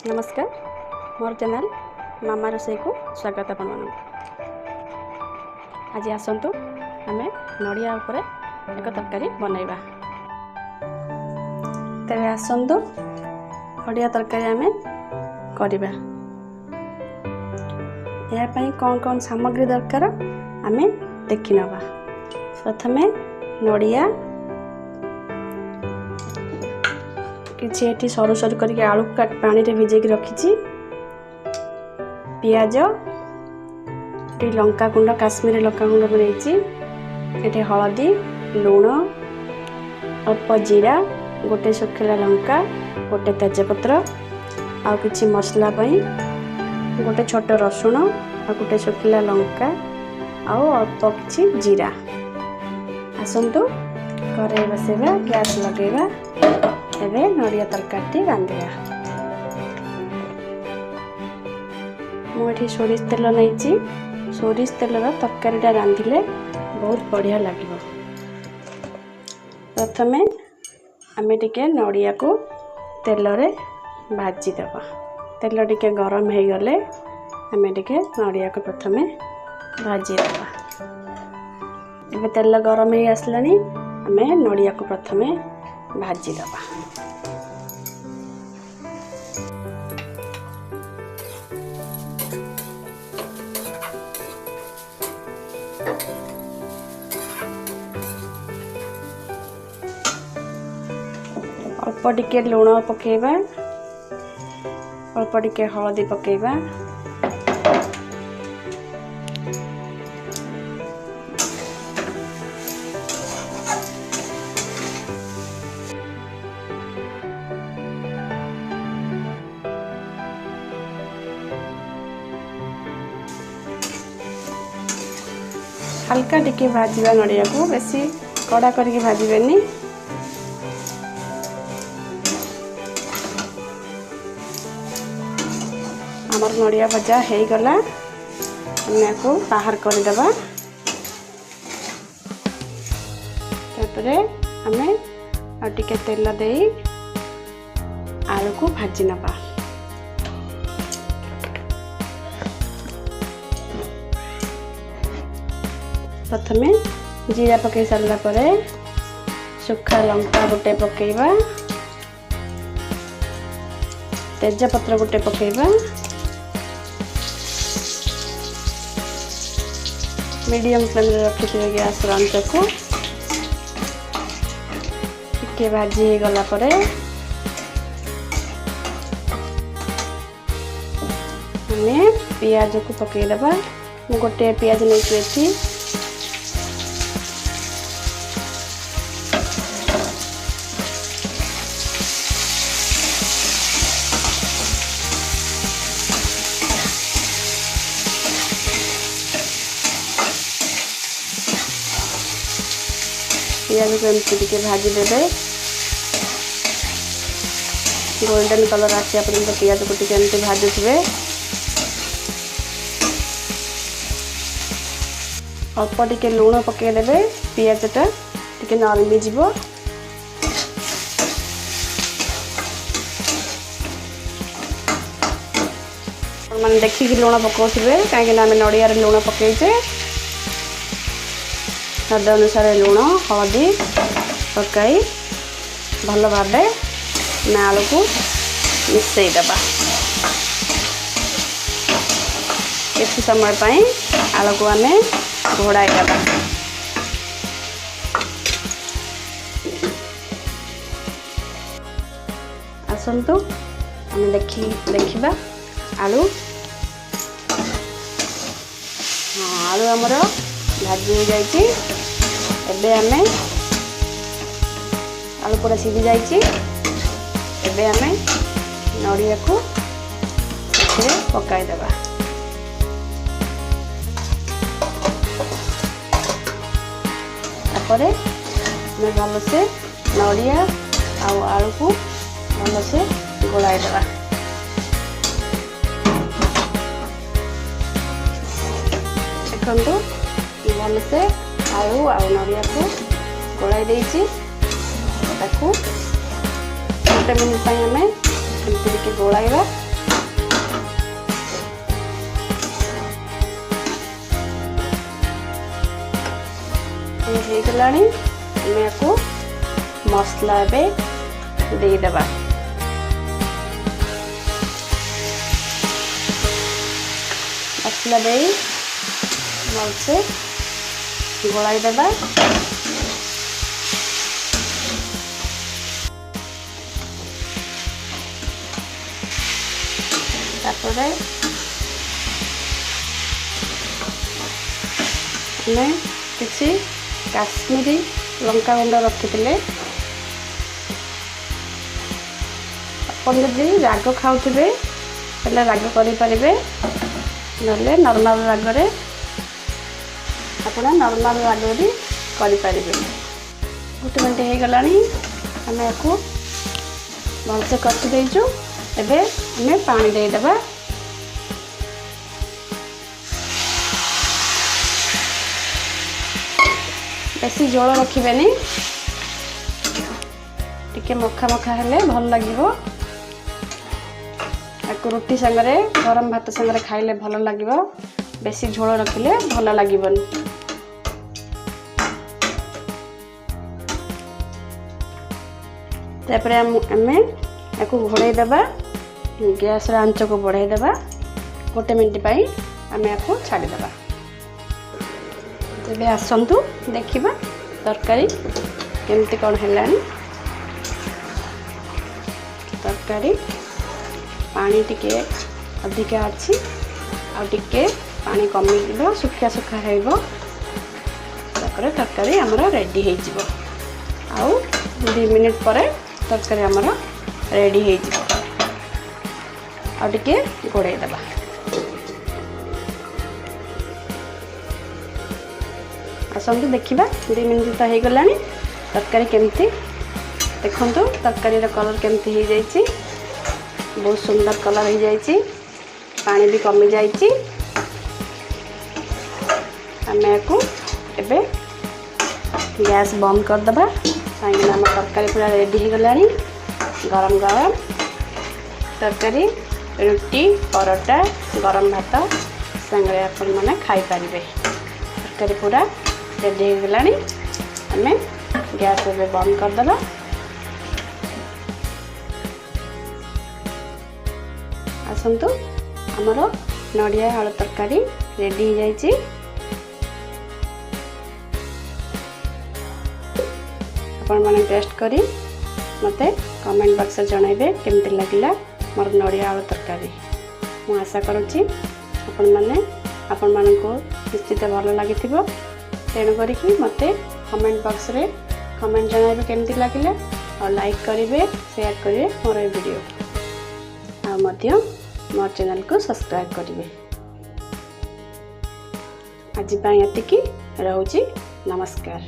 नमस्कार मोर चैनल मामा रोसई को स्वागत आपण आज आसतु आम नड़िया उपरे एक तरकारी बनैबा। तेरे आसतु नड़िया तरकारी आम करबा। या पई कौन कौन सामग्री दरकार आम देखि नबा। प्रथमे नड़िया किछि एठी सरू सरू करके आलू काट पानी रे भिजे के रखिछि। पियाज टी लंका गुंड काश्मीरी लंका गुंड बनैछि। एठी हळदी लूण अल्प जीरा गोटे सुखिला लंका गोटे तेजपत्र आ किछि मसला पई गोटे छोट रसुण आ गोटे सुखिला लंका आ अल्प किछि जीरा। आसंतु करे बसेबा गैस लगेबा। एबे नड़िया तरकारी रांधिबा। मुझे सोरिष तेल नहीं सोरिष तेलर तरकारी रांधिले बहुत बढ़िया लगे। प्रथमे आम टिके नड़िया को तेल रे भाजी देबा। तेल टिके गरम हो गले आम टिके नड़िया को प्रथमे भाजी देबा। एबे तेल गरम हो आसलानी आम नड़िया को प्रथमे भाजी देबा। अल्प टिके लूण पकेबा अल्प टिके हळदी पकेबा। हल्का टिके भाजीबा नड़िया को बेसी कड़ा करके भाजीबेनी। आमर नड़िया भजा हो गला को बाहर करदेबा। तापरे आमे आ टिके तेल देई आलू को भाजी नबा। प्रथमे जीरा पकई सारा परे सुखा लंका गोटे पकेबा। तेजपत्र गोटे पकेबा। मीडियम फ्लेम रे रखिथिबे गैस आंच को। टिके भाजी हो गला परे हमें पियाज को पकई देबा। मु गोटे पियाज लेछि। पियाज को एमती टिके भाजी देबे। गोल्डन कलर आसे पर्यंत पियाज को टिके एमती भाजुथिबे। अल्प टिके लूण पके देबे। पियाज टा टिके नरमी जिवो। माने देखि कि लूण पकोथिबे काहे कि आमे नड़िया रे लूण पकेइछे। स्वाद अनुसार लूण हळदी पकाई भल भावे आलू को मिसई देबा। किसी समय पाई आलू को आमे घोड़ाई देबा। आसंतु आमे देखिबा आलू। हाँ आलू हमर भाजी हो जाइए। एबे आमे आलू पूरा सीझी जाइए। एबे आमे नड़िया को एथिरे पकाई देबा। तापरे आमे भल से नड़िया आ आलू को भल से गोलाई देबा। देखंतु भल से आलू आ नड़िया को गोलाई देइछि। ताकू 1 मिनट आम एमती गोलाइबा। ହେଇଗଲାଣି। ଆମେ ୟାକୁ ମସଲା ଏବେ ଦେଇଦେବା। ମସଲା ଦେଇ ଭଲସେ ଗୋଳାଇ ଦେବା। ତାପରେ ଆମେ କିଛି କାଶ୍ମୀରୀ ଲଙ୍କାଗୁଣ୍ଡ ରଖିଥିଲେ। ଆପଣ ଯଦି ରାଗ ଖାଉଥିବେ ହେଲେ ରାଗ କରିପାରିବେ, ନହେଲେ ନର୍ମାଲ ରାଗରେ ଆପଣ ନର୍ମାଲ ରାଗ ବି କରିପାରିବେ। 1 ମିନିଟ୍ ହେଇଗଲାଣି। ଆମେ ୟାକୁ ଭଲସେ କଷି ଦେଇଛୁ। ଏବେ ଆମେ ପାଣି ଦେଇଦେବା। ବେଶୀ ଝୋଳ ରଖିବେନି, ଟିକେ ମଖା ମଖା ହେଲେ ଭଲ ଲାଗିବ। ୟାକୁ ରୁଟି ସାଙ୍ଗରେ ଗରମ ଭାତ ସାଙ୍ଗରେ ଖାଇଲେ ଭଲ ଲାଗିବ। ବେଶୀ ଝୋଳ ରଖିଲେ ଭଲ ଲାଗିବନି। ତାପରେ ଆମେ ୟାକୁ ଘୋଡ଼େଇ ଦେବା। ଗ୍ୟାସର ଆଞ୍ଚକୁ ବଢ଼ାଇ ଦେବା। 1 ମିନିଟ୍ ପାଇଁ ଆମେ ୟାକୁ ଛାଡ଼ିଦେବା। ତେବେ ଆସନ୍ତୁ ଦେଖିବା ତରକାରୀ କେମିତି କ'ଣ ହେଲାଣି। ତରକାରୀ ପାଣି ଟିକେ ଅଧିକା ଅଛି, ଆଉ ଟିକେ ପାଣି କମିଯିବ, ଶୁଖିଆ ଶୁଖିଆ ହେବ। ତାପରେ ତରକାରୀ ଆମର ରେଡ଼ି ହେଇଯିବ। ଆଉ 2 ମିନିଟ୍ ପରେ ତରକାରୀ ଆମର ରେଡ଼ି ହେଇଯିବ। ଆଉ ଟିକେ ଘୋଡ଼େଇ ଦେବା। ଆସନ୍ତୁ ଦେଖିବା। 2 ମିନିଟ୍ ତ ହେଇଗଲାଣି। ତରକାରୀ କେମିତି ଦେଖନ୍ତୁ। ତରକାରୀର କଲର୍ କେମିତି ହେଇଯାଇଛି। ବହୁତ ସୁନ୍ଦର କଲର୍ ହେଇଯାଇଛି। ପାଣି ବି କମିଯାଇଛି। ଆମେ ୟାକୁ ଏବେ ଗ୍ୟାସ୍ ବନ୍ଦ କରିଦେବା। କାହିଁକିନା ଆମ ତରକାରୀ ପୁରା ରେଡ଼ି ହେଇଗଲାଣି। ଗରମ ଗରମ ତରକାରୀ ରୁଟି, ପରଟା, ଗରମ ଭାତ ସାଙ୍ଗରେ ଆପଣମାନେ ଖାଇପାରିବେ। ତରକାରୀ ପୁରା ରେଡ଼ି ହେଇଗଲାଣି। ଆମେ ଗ୍ୟାସ୍ ଏବେ ବନ୍ଦ କରିଦେବା। ଆସନ୍ତୁ, ଆମର ନଡ଼ିଆ ଆଳୁ ତରକାରୀ ରେଡ଼ି ହେଇଯାଇଛି। ଆପଣମାନେ ଟେଷ୍ଟ କରି ମୋତେ କମେଣ୍ଟ ବକ୍ସରେ ଜଣାଇବେ କେମିତି ଲାଗିଲା ମୋର ନଡ଼ିଆ ଆଳୁ ତରକାରୀ। ମୁଁ ଆଶା କରୁଛି ଆପଣମାନଙ୍କୁ ନିଶ୍ଚିତ ଭଲ ଲାଗିଥିବ। ତେଣୁ କରିକି ମୋତେ କମେଣ୍ଟ ବକ୍ସରେ କମେଣ୍ଟ ଜଣାଇବେ କେମିତି ଲାଗିଲା। ଆଉ ଲାଇକ୍ କରିବେ, ସେୟାର କରିବେ ମୋର ଏ ଭିଡ଼ିଓ। ଆଉ ମଧ୍ୟ ମୋ ଚ୍ୟାନେଲକୁ ସବସ୍କ୍ରାଇବ୍ କରିବେ। ଆଜି ପାଇଁ ଏତିକି। ରହୁଛି। ନମସ୍କାର।